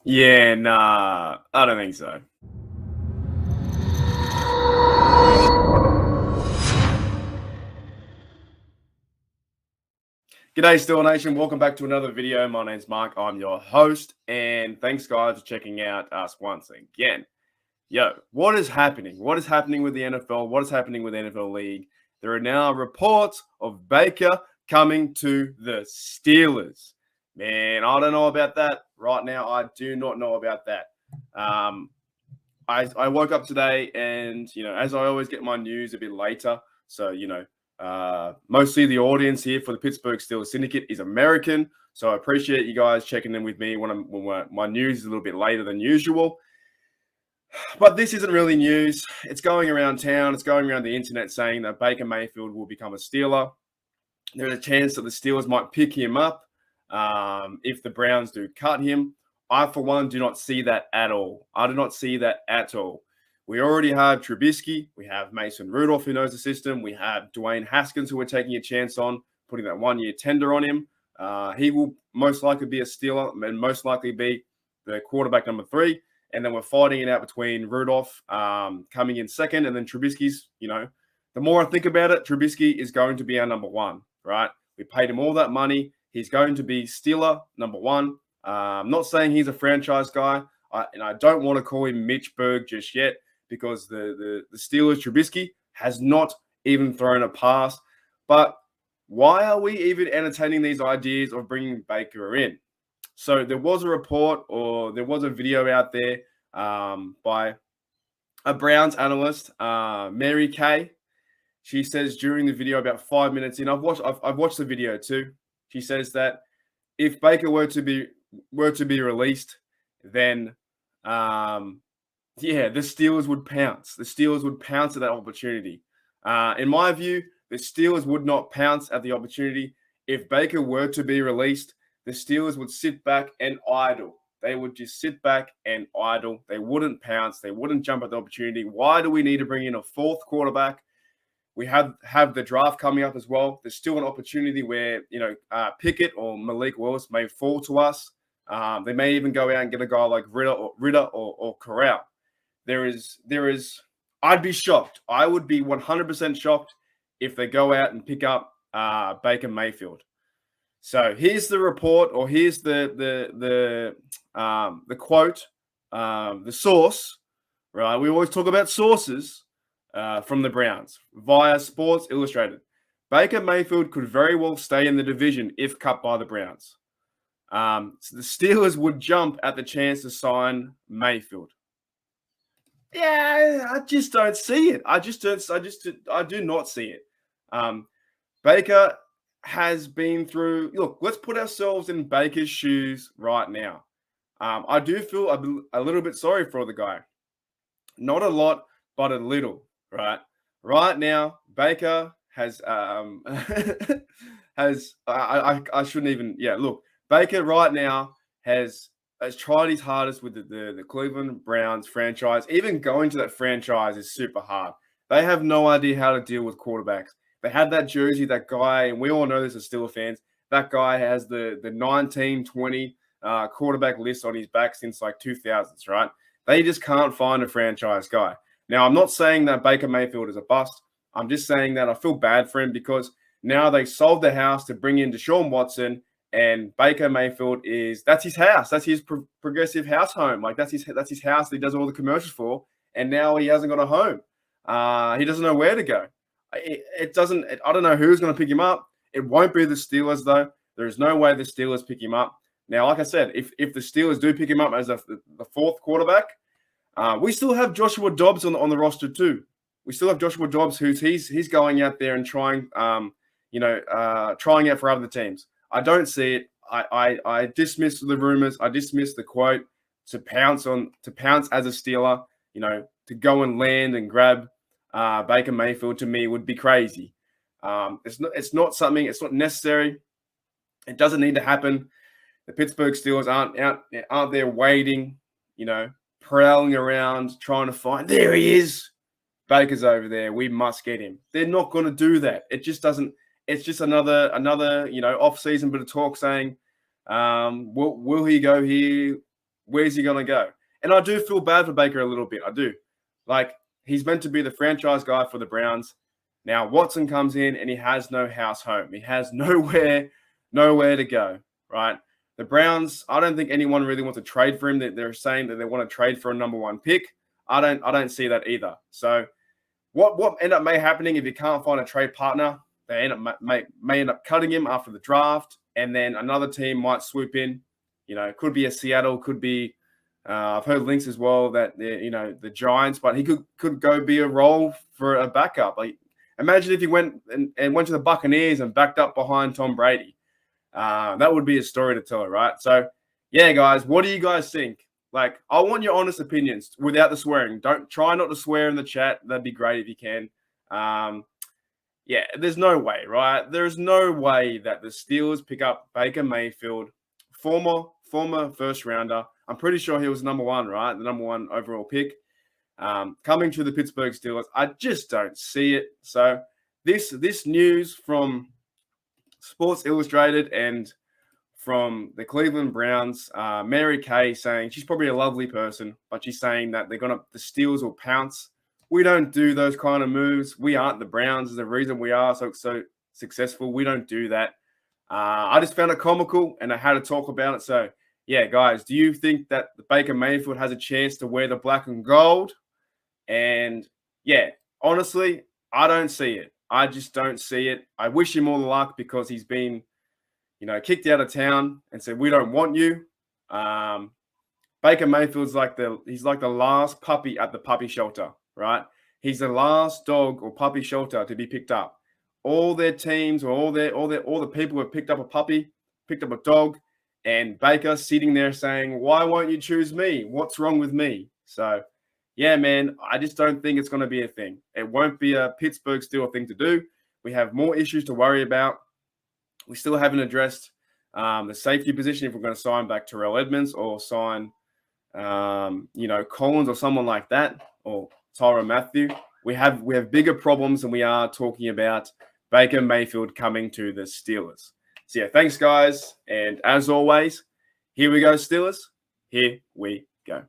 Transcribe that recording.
Yeah, nah, I don't think so. G'day, Steel Nation. Welcome back to another video. My name's Mark. I'm your host, and thanks, guys, for checking out us once again. Yo, what is happening? What is happening with the NFL? What is happening with the NFL League? There are now reports of Baker coming to the Steelers. Man, I don't know about that right now. I do not know about that. I woke up today and, as I always get my news a bit later. So, mostly the audience here for the Pittsburgh Steelers Syndicate is American. So I appreciate you guys checking in with me when my news is a little bit later than usual. But this isn't really news. It's going around town. It's going around the internet saying that Baker Mayfield will become a Steeler. There's a chance that the Steelers might pick him up if the Browns do cut him. I, for one, do not see that at all. I do not see that at all. We already have Trubisky. We have Mason Rudolph, who knows the system. We have Dwayne Haskins, who we're taking a chance on, putting that one-year tender on him. He will most likely be a Steeler and most likely be the quarterback number 3. And then we're fighting it out between Rudolph coming in second and then Trubisky's, the more I think about it, Trubisky is going to be our number 1, right? We paid him all that money. He's going to be Steeler number 1. I'm not saying he's a franchise guy, and I don't want to call him Mitch Berg just yet because the Steelers, Trubisky, has not even thrown a pass. But why are we even entertaining these ideas of bringing Baker in? So there was a report or there was a video out there by a Browns analyst, Mary Kay. She says during the video, about 5 minutes in, I've watched the video too. She says that if Baker were to be released, then the Steelers would pounce. The Steelers would pounce at that opportunity. In my view, the Steelers would not pounce at the opportunity. If Baker were to be released, the Steelers would sit back and idle. They would just sit back and idle. They wouldn't pounce. They wouldn't jump at the opportunity. Why do we need to bring in a 4th quarterback? We have the draft coming up as well. There's still an opportunity where, Pickett or Malik Willis may fall to us. They may even go out and get a guy like Ritter or Corral. I'd be shocked. I would be 100% shocked if they go out and pick up Baker Mayfield. So here's the report, or here's the quote, the source, right? We always talk about sources from the Browns via Sports Illustrated. Baker Mayfield could very well stay in the division if cut by the Browns. So the Steelers would jump at the chance to sign Mayfield. Yeah, I just don't see it. I do not see it. Baker has been through. Look, let's put ourselves in Baker's shoes right now. I do feel a little bit sorry for the guy. Not a lot, but a little. Right now, Baker has I shouldn't even. Yeah, look, Baker right now has tried his hardest with the Cleveland Browns franchise. Even going to that franchise is super hard. They have no idea how to deal with quarterbacks. They had that jersey, that guy, and we all know this as Steelers fans. That guy has the 1920 quarterback list on his back since like 2000s, right? They just can't find a franchise guy. Now, I'm not saying that Baker Mayfield is a bust. I'm just saying that I feel bad for him because now they sold the house to bring in Deshaun Watson, and Baker Mayfield that's his house. That's his progressive house home. Like that's his house that he does all the commercials for, and now he hasn't got a home. He doesn't know where to go. I don't know who's going to pick him up. It won't be the Steelers, though. There is no way the Steelers pick him up. Now, like I said, if the Steelers do pick him up as the 4th quarterback, we still have Joshua Dobbs on the roster too. We still have Joshua Dobbs, he's going out there and trying out for other teams. I don't see it. I dismiss the rumors. I dismiss the quote to pounce as a Steeler. To go and land and grab Baker Mayfield, to me, would be crazy. It's not necessary. It doesn't need to happen. The Pittsburgh Steelers aren't there waiting, prowling around trying to find. There he is. Baker's over there. We must get him. They're not going to do that. It just doesn't. It's just another off-season bit of talk saying, will he go here? where's he going to go? And I do feel bad for Baker a little bit. I do. Like, he's meant to be the franchise guy for the Browns. Now, Watson comes in and he has no house home. He has nowhere to go, right? The Browns, I don't think anyone really wants to trade for him. They're saying that they want to trade for a number one pick. I don't see that either. So what end up may happening if you can't find a trade partner, they may end up cutting him after the draft, and then another team might swoop in. You know, it could be a Seattle, could be I've heard links as well that the Giants, but he could go be a role for a backup. Like, imagine if he went to the Buccaneers and backed up behind Tom Brady. That would be a story to tell, right? So, yeah, guys, what do you guys think? Like, I want your honest opinions without the swearing. Don't try not to swear in the chat. That'd be great if you can. Yeah, there's no way, right? There's no way that the Steelers pick up Baker Mayfield, former first rounder. I'm pretty sure he was number one, right? The number one overall pick. Coming to the Pittsburgh Steelers. I just don't see it. So this news from Sports Illustrated and from the Cleveland Browns, Mary Kay saying she's probably a lovely person, but she's saying that the Steelers will pounce. We don't do those kind of moves. We aren't the Browns. There's a reason we are so successful. We don't do that. I just found it comical, and I had to talk about it. So, yeah, guys, do you think that the Baker Mayfield has a chance to wear the black and gold? And, yeah, honestly, I don't see it. I just don't see it. I wish him all the luck because he's been, kicked out of town and said, we don't want you. Baker Mayfield's he's like the last puppy at the puppy shelter, right? He's the last dog or puppy shelter to be picked up. All their teams or all the people have picked up a puppy, picked up a dog, and Baker sitting there saying, why won't you choose me? What's wrong with me? So, yeah, man, I just don't think it's going to be a thing. It won't be a Pittsburgh Steelers thing to do. We have more issues to worry about. We still haven't addressed the safety position if we're going to sign back Terrell Edmonds or sign, Collins or someone like that, or Tyrann Mathieu. We have bigger problems than we are talking about Baker Mayfield coming to the Steelers. So, yeah, thanks, guys. And as always, here we go, Steelers. Here we go.